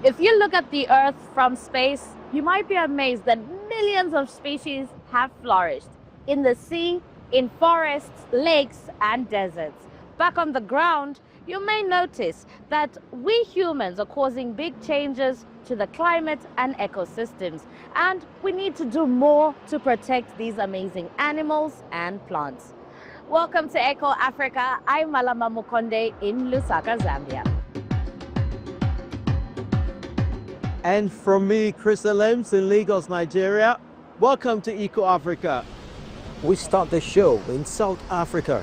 If you look at the Earth from space, you might be amazed that millions of species have flourished in the sea, in forests, lakes, and deserts. Back on the ground, you may notice that we humans are causing big changes to the climate and ecosystems, and we need to do more to protect these amazing animals and plants. Welcome to Eco Africa. I'm Malama Mukonde in Lusaka, Zambia. And from me, Chris Lems in Lagos, Nigeria. Welcome to Eco Africa. We start the show in South Africa.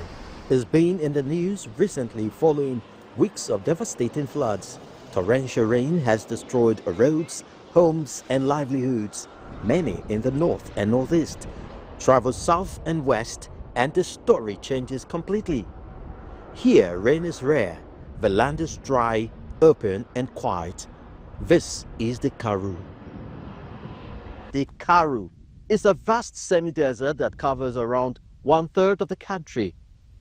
It's been in the news recently following weeks of devastating floods. Torrential rain has destroyed roads, homes and livelihoods. Many in the north and northeast travel south and west, and the story changes completely. Here, rain is rare. The land is dry, open and quiet. This is the Karoo. The Karoo is a vast semi-desert that covers around 1/3 of the country.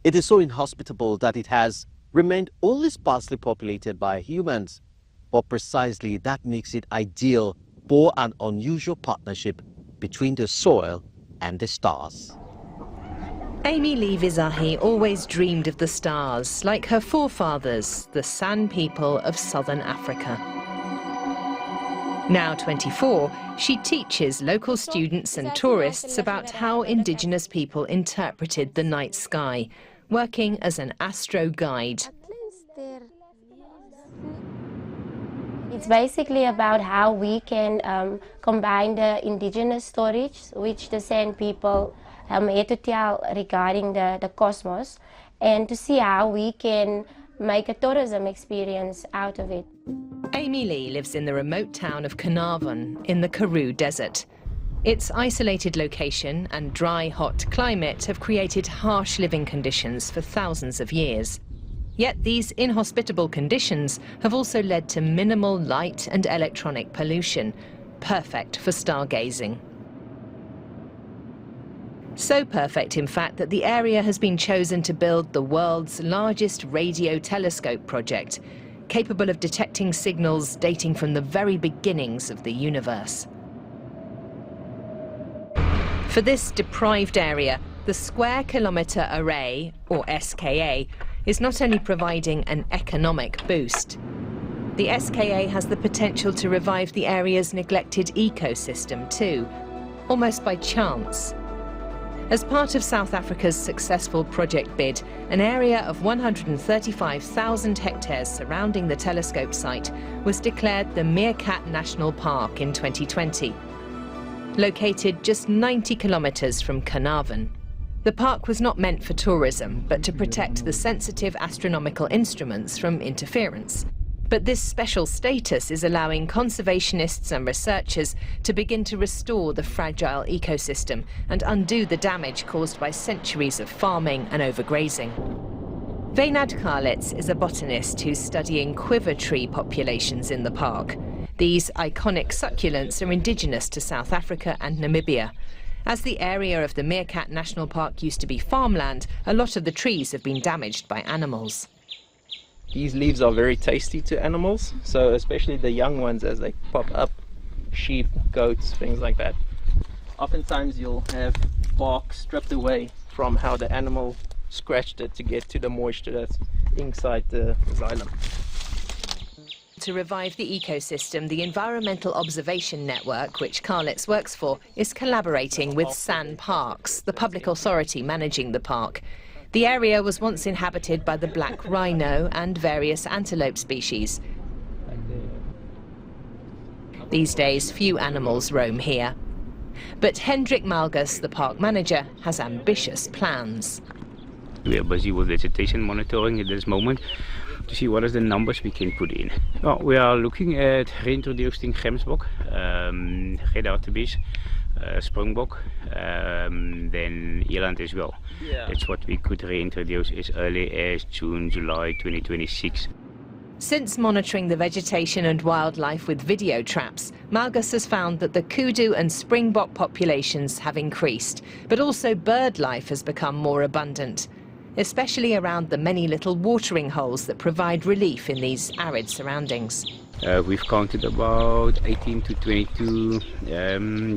It is so inhospitable that it has remained only sparsely populated by humans. But precisely that makes it ideal for an unusual partnership between the soil and the stars. Amy Lee Vizahi always dreamed of the stars, like her forefathers, the San people of southern Africa. Now 24, she teaches local students and tourists about how indigenous people interpreted the night sky, working as an astro guide. It's basically about how we can combine the indigenous stories, which the San people had to tell regarding the cosmos, and to see how we can make a tourism experience out of it. Amy Lee lives in the remote town of Carnarvon in the Karoo Desert. Its isolated location and dry, hot climate have created harsh living conditions for thousands of years. Yet these inhospitable conditions have also led to minimal light and electronic pollution, perfect for stargazing. So perfect, in fact, that the area has been chosen to build the world's largest radio telescope project, capable of detecting signals dating from the very beginnings of the universe. For this deprived area, the Square Kilometre Array, or SKA, is not only providing an economic boost. The SKA has the potential to revive the area's neglected ecosystem too, almost by chance. As part of South Africa's successful project bid, an area of 135,000 hectares surrounding the telescope site was declared the Meerkat National Park in 2020. Located just 90 kilometers from Carnarvon. The park was not meant for tourism, but to protect the sensitive astronomical instruments from interference. But this special status is allowing conservationists and researchers to begin to restore the fragile ecosystem and undo the damage caused by centuries of farming and overgrazing. Veynad Karlitz is a botanist who's studying quiver tree populations in the park. These iconic succulents are indigenous to South Africa and Namibia. As the area of the Meerkat National Park used to be farmland, a lot of the trees have been damaged by animals. These leaves are very tasty to animals, so especially the young ones as they pop up, sheep, goats, things like that. Oftentimes you'll have bark stripped away from how the animal scratched it to get to the moisture that's inside the xylem. To revive the ecosystem, the Environmental Observation Network, which Karlitz works for, is collaborating with San Parks, the public authority managing the park. The area was once inhabited by the black rhino and various antelope species. These days, few animals roam here. But Hendrik Malgus, the park manager, has ambitious plans. We are busy with vegetation monitoring at this moment to see what are the numbers we can put in. Well, we are looking at reintroducing gemsbok, red hartebeest, springbok, then eland as well. Yeah. That's what we could reintroduce as early as June, July 2026. Since monitoring the vegetation and wildlife with video traps, Malgus has found that the kudu and springbok populations have increased, but also bird life has become more abundant. especially around the many little watering holes that provide relief in these arid surroundings. We've counted about 18 to 22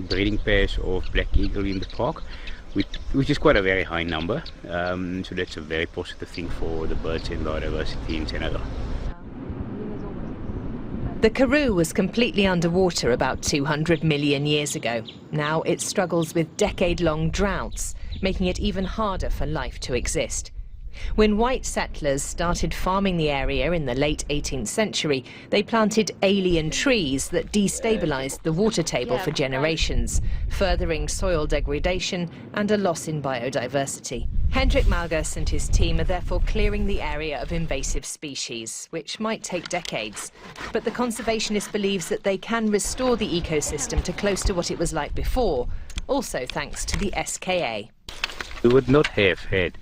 breeding pairs of black eagle in the park, which is quite a very high number. So that's a very positive thing for the birds and biodiversity in general. The Karoo was completely underwater about 200 million years ago. Now it struggles with decade-long droughts, making it even harder for life to exist. When white settlers started farming the area in the late 18th century, they planted alien trees that destabilized the water table for generations, furthering soil degradation and a loss in biodiversity. Hendrik Malgus and his team are therefore clearing the area of invasive species, which might take decades. But the conservationist believes that they can restore the ecosystem to close to what it was like before, also thanks to the SKA. We would not have had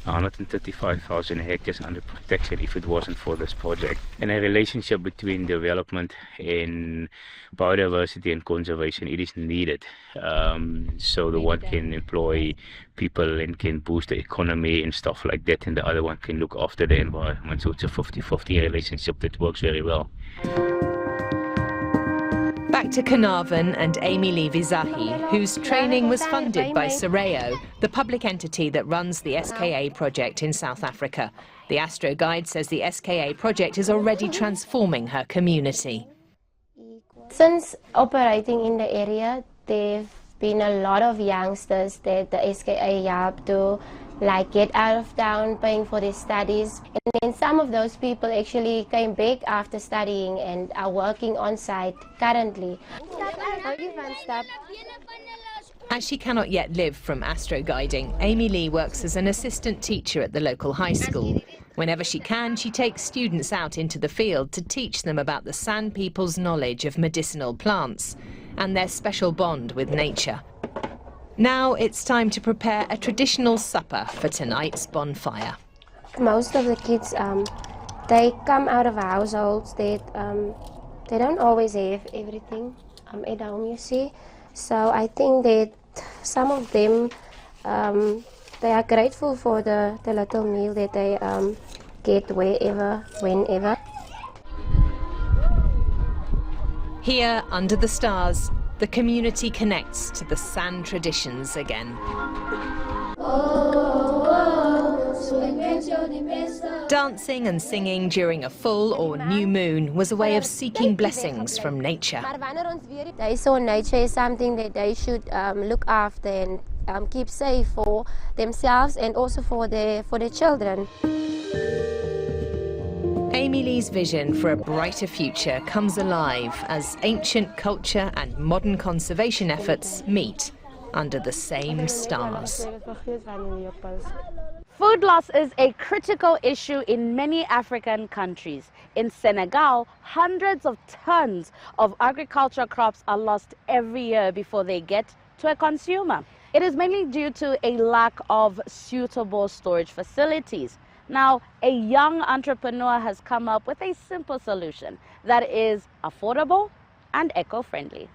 135,000 hectares under protection if it wasn't for this project. And a relationship between development and biodiversity and conservation, it is needed. So the one can employ people and can boost the economy and stuff like that, and the other one can look after the environment. So it's a 50-50 relationship that works very well. Back to Carnarvon and Amy Lee Vizahi, whose training was funded by Soreo, the public entity that runs the SKA project in South Africa. The Astro Guide says the SKA project is already transforming her community. Since operating in the area, there have been a lot of youngsters that the SKA helped to get out of town, paying for their studies. And then some of those people actually came back after studying and are working on site currently. As she cannot yet live from astro guiding, Amy Lee works as an assistant teacher at the local high school. Whenever she can, she takes students out into the field to teach them about the San people's knowledge of medicinal plants and their special bond with nature. Now it's time to prepare a traditional supper for tonight's bonfire. Most of the kids, they come out of households that they don't always have everything at home, you see. So I think that some of them, they are grateful for the little meal that they get wherever, whenever. Here, under the stars, the community connects to the San traditions again. Dancing and singing during a full or new moon was a way of seeking blessings from nature. They saw nature as something that they should look after and keep safe for themselves and also for their children. Amy Lee's vision for a brighter future comes alive as ancient culture and modern conservation efforts meet under the same stars. Food loss is a critical issue in many African countries. In Senegal, hundreds of tons of agricultural crops are lost every year before they get to a consumer. It is mainly due to a lack of suitable storage facilities. Now, a young entrepreneur has come up with a simple solution that is affordable and eco-friendly.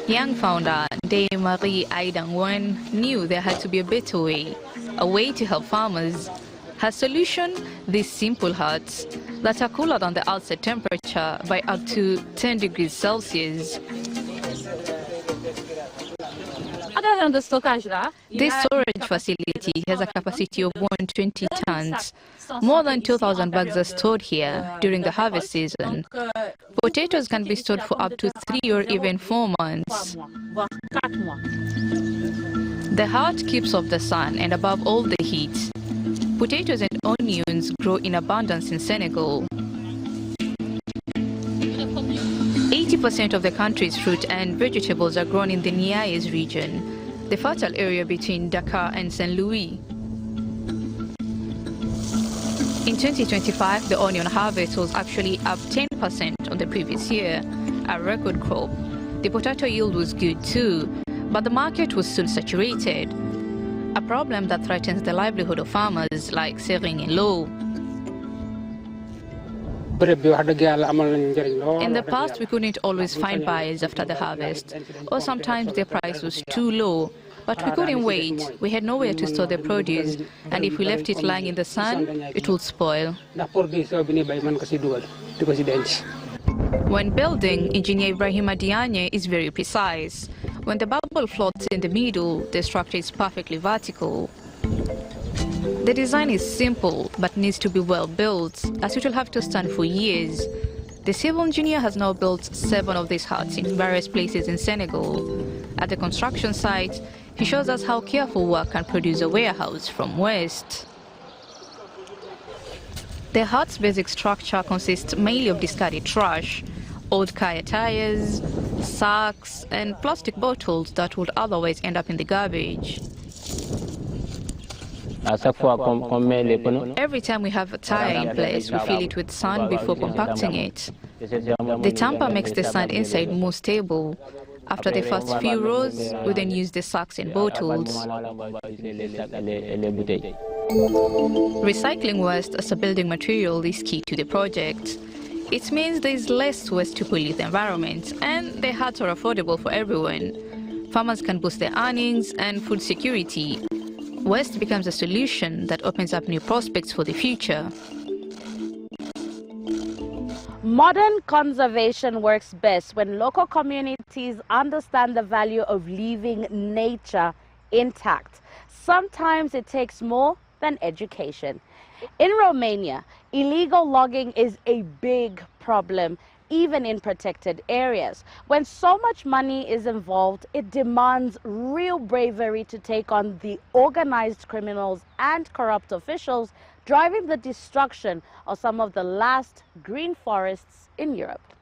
Young founder Marie Aidangwan knew there had to be a better way, a way to help farmers. Her solution, these simple huts that are cooler than the outside temperature by up to 10 degrees Celsius. This storage facility has a capacity of 120 tons. More than 2,000 bags are stored here during the harvest season. Potatoes can be stored for up to 3 or even 4 months. The hut keeps off the sun and above all the heat. Potatoes and onions grow in abundance in Senegal. 80% of the country's fruit and vegetables are grown in the Niayes region, the fertile area between Dakar and Saint Louis. In 2025, the onion harvest was actually up 10% on the previous year, a record crop. The potato yield was good too, but the market was still saturated, a problem that threatens the livelihood of farmers like Sering and Low. In the past, we couldn't always find buyers after the harvest, or sometimes the price was too low. But we couldn't wait. We had nowhere to store the produce, and if we left it lying in the sun, it would spoil. When building, Engineer Ibrahim Diagne is very precise. When the bubble floats in the middle, the structure is perfectly vertical. The design is simple, but needs to be well built, as it will have to stand for years. The civil engineer has now built 7 of these huts in various places in Senegal. At the construction site, he shows us how careful work can produce a warehouse from waste. The hut's basic structure consists mainly of discarded trash, old car tires, sacks, and plastic bottles that would otherwise end up in the garbage. Every time we have a tire in place, we fill it with sand before compacting it. The tamper makes the sand inside more stable. After the first few rows, we then use the sacks and bottles. Recycling waste as a building material is key to the project. It means there is less waste to pollute the environment, and the huts are affordable for everyone. Farmers can boost their earnings and food security. Waste becomes a solution that opens up new prospects for the future. Modern conservation works best when local communities understand the value of leaving nature intact. Sometimes it takes more than education. In Romania, illegal logging is a big problem, even in protected areas. When so much money is involved, it demands real bravery to take on the organized criminals and corrupt officials driving the destruction of some of the last green forests in Europe.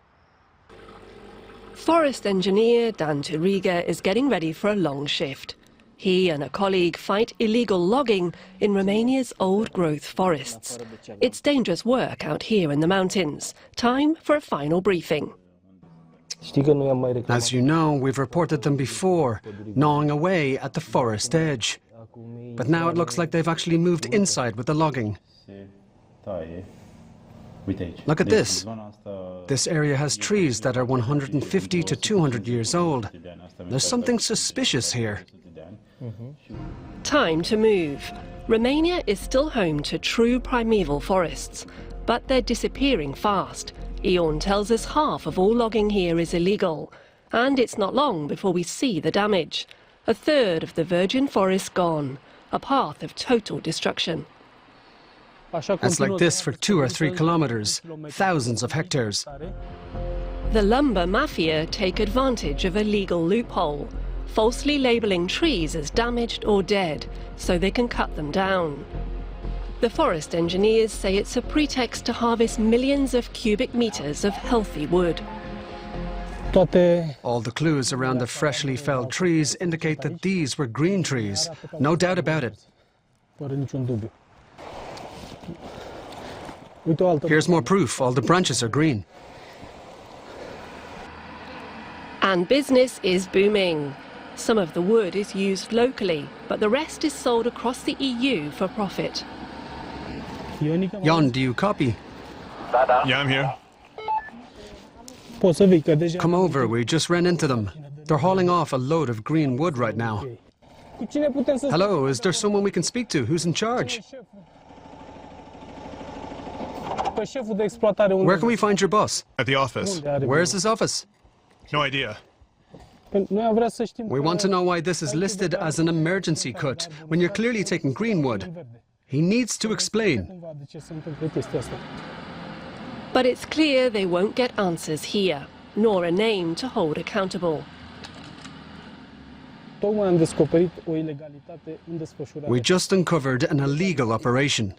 Forest engineer Dan Turiga is getting ready for a long shift. He and a colleague fight illegal logging in Romania's old-growth forests. It's dangerous work out here in the mountains. Time for a final briefing. As you know, we've reported them before, gnawing away at the forest edge. But now it looks like they've actually moved inside with the logging. Look at this. This area has trees that are 150 to 200 years old. There's something suspicious here. Time to move. Romania is still home to true primeval forests, but they're disappearing fast. Ion tells us half of all logging here is illegal, and it's not long before we see the damage. A third of the virgin forest gone, a path of total destruction. It's like this for 2 or 3 kilometers, thousands of hectares. The lumber mafia take advantage of a legal loophole, falsely labelling trees as damaged or dead so they can cut them down. The forest engineers say it's a pretext to harvest millions of cubic meters of healthy wood. All the clues around the freshly felled trees indicate that these were green trees. No doubt about it. Here's more proof. All the branches are green. And business is booming. Some of the wood is used locally, but the rest is sold across the EU for profit. Jan, do you copy? Yeah, I'm here. Come over, we just ran into them. They're hauling off a load of green wood right now. Hello, is there someone we can speak to? Who's in charge? Where can we find your boss? At the office. Where's his office? No idea. We want to know why this is listed as an emergency cut when you're clearly taking green wood. He needs to explain. But it's clear they won't get answers here, nor a name to hold accountable. We just uncovered an illegal operation.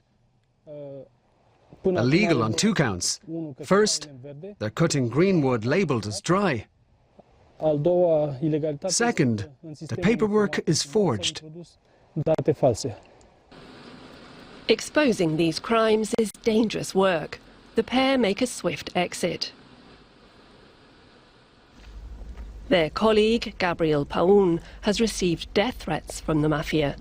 Illegal on 2 counts. First, they're cutting green wood labelled as dry. Second, the paperwork is forged. Exposing these crimes is dangerous work. The pair make a swift exit. Their colleague, Gabriel Paun, has received death threats from the mafia.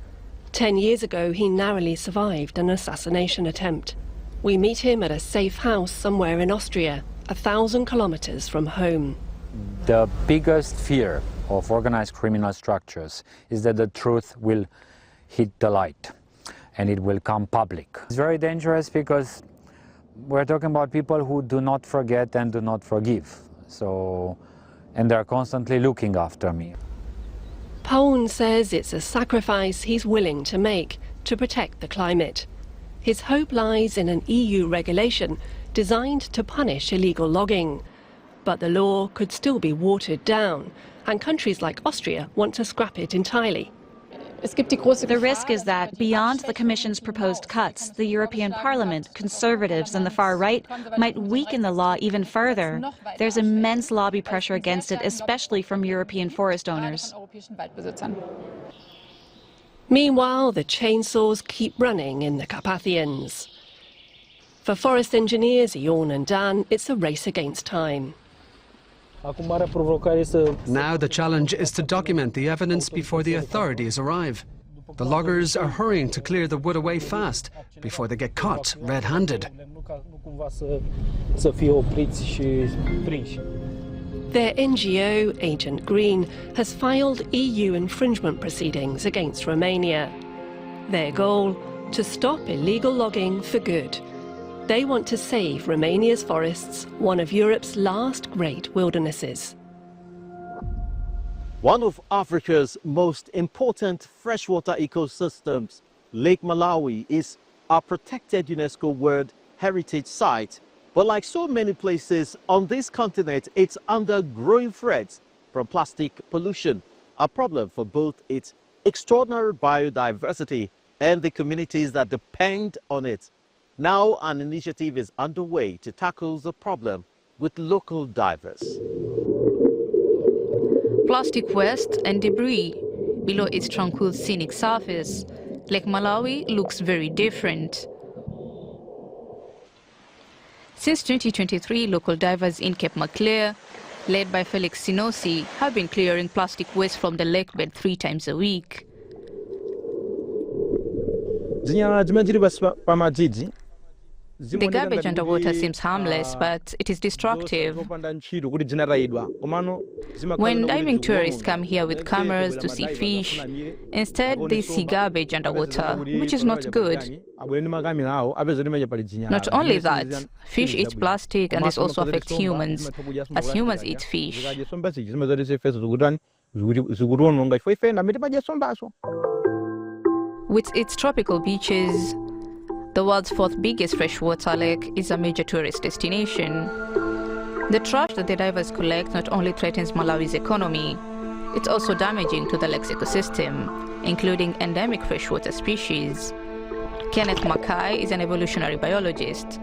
10 years ago, he narrowly survived an assassination attempt. We meet him at a safe house somewhere in Austria, 1,000 kilometers from home. The biggest fear of organized criminal structures is that the truth will hit the light and it will come public. It's very dangerous because we're talking about people who do not forget and do not forgive. And they're constantly looking after me. Paun says it's a sacrifice he's willing to make to protect the climate. His hope lies in an EU regulation designed to punish illegal logging. But the law could still be watered down, and countries like Austria want to scrap it entirely. The risk is that beyond the Commission's proposed cuts, the European Parliament, conservatives and the far right might weaken the law even further. There's immense lobby pressure against it, especially from European forest owners. Meanwhile, the chainsaws keep running in the Carpathians. For forest engineers Ion and Dan, it's a race against time. Now the challenge is to document the evidence before the authorities arrive. The loggers are hurrying to clear the wood away fast before they get caught red-handed. Their NGO, Agent Green, has filed EU infringement proceedings against Romania. Their goal? To stop illegal logging for good. They want to save Romania's forests, one of Europe's last great wildernesses. One of Africa's most important freshwater ecosystems, Lake Malawi, is a protected UNESCO World Heritage Site. But like so many places on this continent, it's under growing threats from plastic pollution, a problem for both its extraordinary biodiversity and the communities that depend on it. Now an initiative is underway to tackle the problem with local divers. Plastic waste and debris below its tranquil scenic surface, Lake Malawi looks very different. Since 2023, local divers in Cape Maclear, led by Felix Sinosi, have been clearing plastic waste from the lake bed 3 times a week. The garbage underwater seems harmless, but it is destructive. When diving tourists come here with cameras to see fish, instead they see garbage underwater, which is not good. Not only that, fish eat plastic and this also affects humans, as humans eat fish. With its tropical beaches, the world's 4th biggest freshwater lake is a major tourist destination. The trash that the divers collect not only threatens Malawi's economy, it's also damaging to the lake's ecosystem, including endemic freshwater species. Kenneth Mackay is an evolutionary biologist.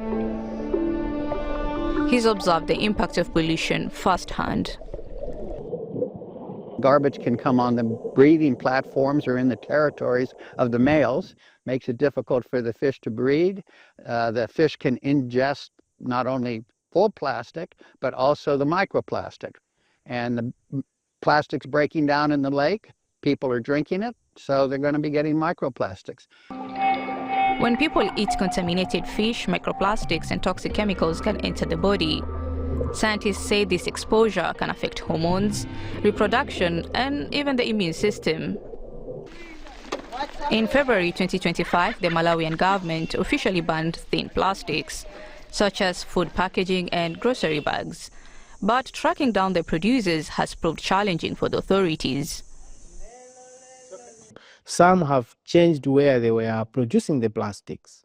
He's observed the impact of pollution firsthand. Garbage can come on the breeding platforms or in the territories of the males, makes it difficult for the fish to breed. The fish can ingest not only full plastic, but also the microplastic. And the plastic's breaking down in the lake, people are drinking it, so they're going to be getting microplastics. When people eat contaminated fish, microplastics and toxic chemicals can enter the body. Scientists say this exposure can affect hormones, reproduction, and even the immune system. In February 2025, the Malawian government officially banned thin plastics, such as food packaging and grocery bags. But tracking down the producers has proved challenging for the authorities. Some have changed where they were producing the plastics.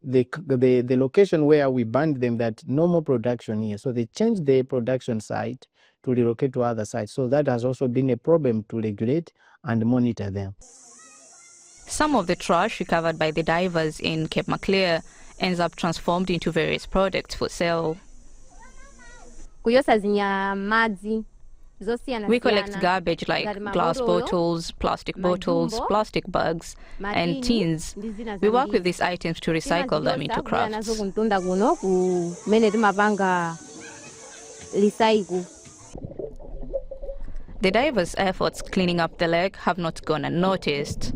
The location where we banned them, that no more production here. So they changed the production site to relocate to other sites. So that has also been a problem to regulate and monitor them. Some of the trash recovered by the divers in Cape Maclear ends up transformed into various products for sale. We collect garbage like glass bottles, plastic bags, and tins. We work with these items to recycle them into crafts. The divers' efforts cleaning up the lake have not gone unnoticed.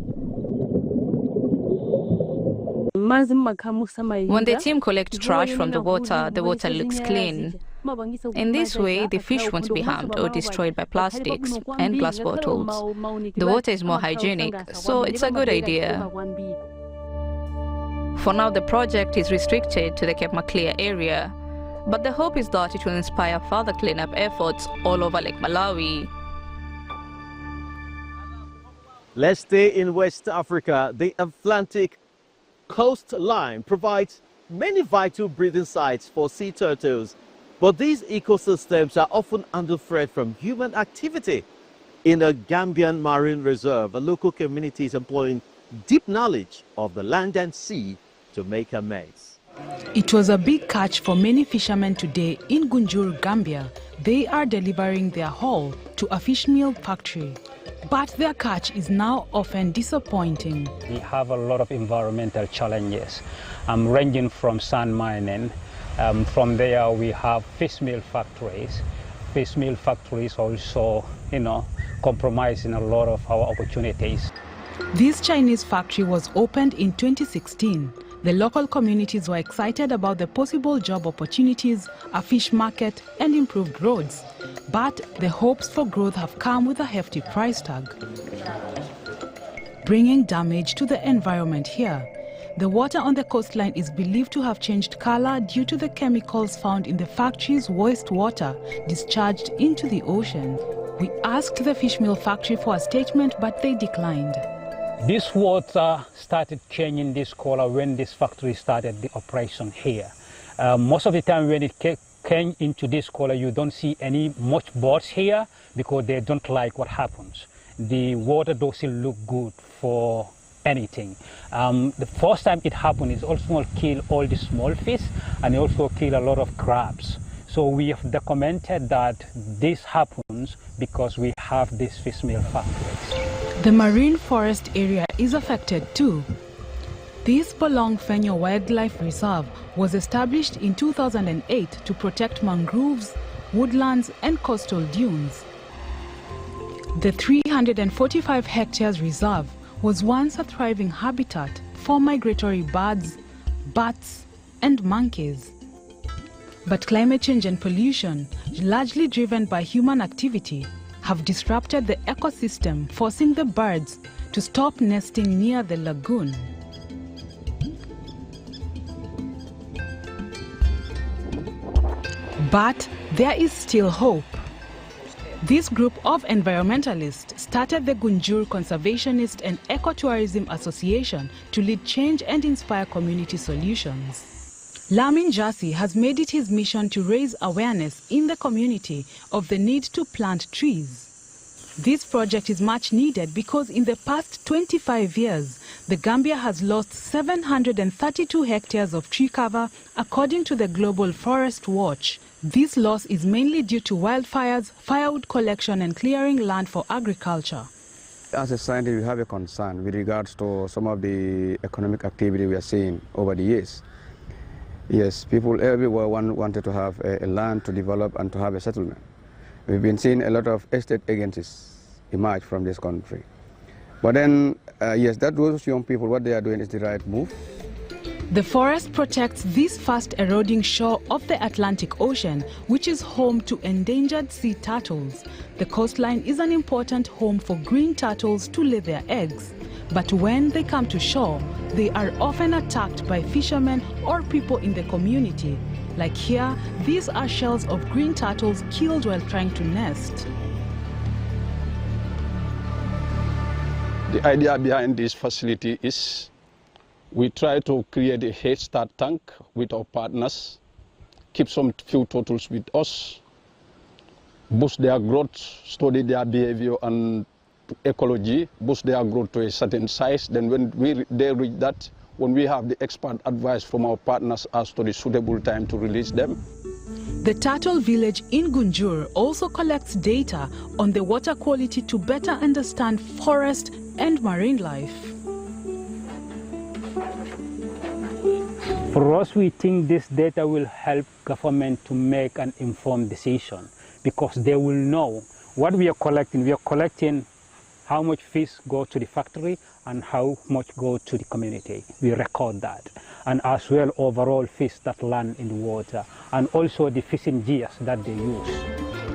When the team collects trash from the water looks clean. In this way, the fish won't be harmed or destroyed by plastics and glass bottles. The water is more hygienic, so it's a good idea. For now, the project is restricted to the Cape Maclear area, but the hope is that it will inspire further cleanup efforts all over Lake Malawi. Let's stay in West Africa. The Atlantic coastline provides many vital breeding sites for sea turtles, but these ecosystems are often under threat from human activity. In a Gambian marine reserve, a local community is employing deep knowledge of the land and sea to make a maize. It was a big catch for many fishermen today in Gunjur, Gambia. They are delivering their haul to a fish meal factory. But their catch is now often disappointing. We have a lot of environmental challenges, ranging from sand mining. From there we have fish meal factories. Fish meal factories also, compromising a lot of our opportunities. This Chinese factory was opened in 2016. The local communities were excited about the possible job opportunities, a fish market, and improved roads. But the hopes for growth have come with a hefty price tag, bringing damage to the environment here. The water on the coastline is believed to have changed color due to the chemicals found in the factory's wastewater discharged into the ocean. We asked the fish meal factory for a statement, but they declined. This water started changing this color when this factory started the operation here. Most of the time when it came into this color, you don't see any much birds here because they don't like what happens. The water doesn't look good for anything. The first time it happened, it also killed all the small fish and it also killed a lot of crabs. So we have documented that this happens because we have these fish meal factories. The marine forest area is affected too. This Bolong Fenyo Wildlife Reserve was established in 2008 to protect mangroves, woodlands and coastal dunes. The 345 hectares reserve was once a thriving habitat for migratory birds, bats and monkeys. But climate change and pollution, largely driven by human activity, have disrupted the ecosystem, forcing the birds to stop nesting near the lagoon. But there is still hope. This group of environmentalists started the Gunjur Conservationist and Ecotourism Association to lead change and inspire community solutions. Lamin Jassi has made it his mission to raise awareness in the community of the need to plant trees. This project is much needed because in the past 25 years, the Gambia has lost 732 hectares of tree cover, according to the Global Forest Watch. This loss is mainly due to wildfires, firewood collection and clearing land for agriculture. As a scientist, we have a concern with regards to some of the economic activity we are seeing over the years. Yes, people everywhere wanted to have a land to develop and to have a settlement. We've been seeing a lot of estate agencies emerge from this country. But then, yes, that those young people, what they are doing is the right move. The forest protects this fast eroding shore of the Atlantic Ocean, which is home to endangered sea turtles. The coastline is an important home for green turtles to lay their eggs. But when they come to shore, they are often attacked by fishermen or people in the community. Like here, these are shells of green turtles killed while trying to nest. The idea behind this facility is we try to create a head start tank with our partners, keep some few turtles with us, boost their growth, study their behavior and ecology, boost their growth to a certain size. Then when they reach that, when we have the expert advice from our partners as to the suitable time to release them. The turtle village in Gunjur also collects data on the water quality to better understand forest and marine life. For us, we think this data will help government to make an informed decision because they will know what we are collecting. We are collecting how much fish go to the factory and how much go to the community. We record that. And as well overall fish that land in the water and also the fishing gears that they use.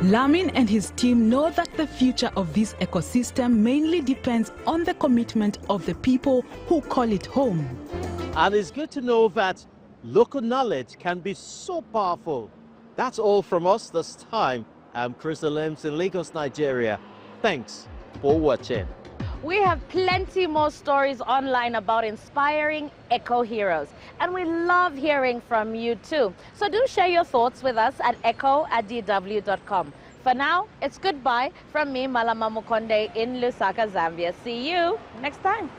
Lamin and his team know that the future of this ecosystem mainly depends on the commitment of the people who call it home. And it's good to know that local knowledge can be so powerful. That's all from us this time. I'm Chris Lems in Lagos, Nigeria. Thanks for watching. We have plenty more stories online about inspiring eco-heroes, and we love hearing from you too. So do share your thoughts with us at echo@dw.com. For now, it's goodbye from me, Malama Mukonde in Lusaka, Zambia. See you next time.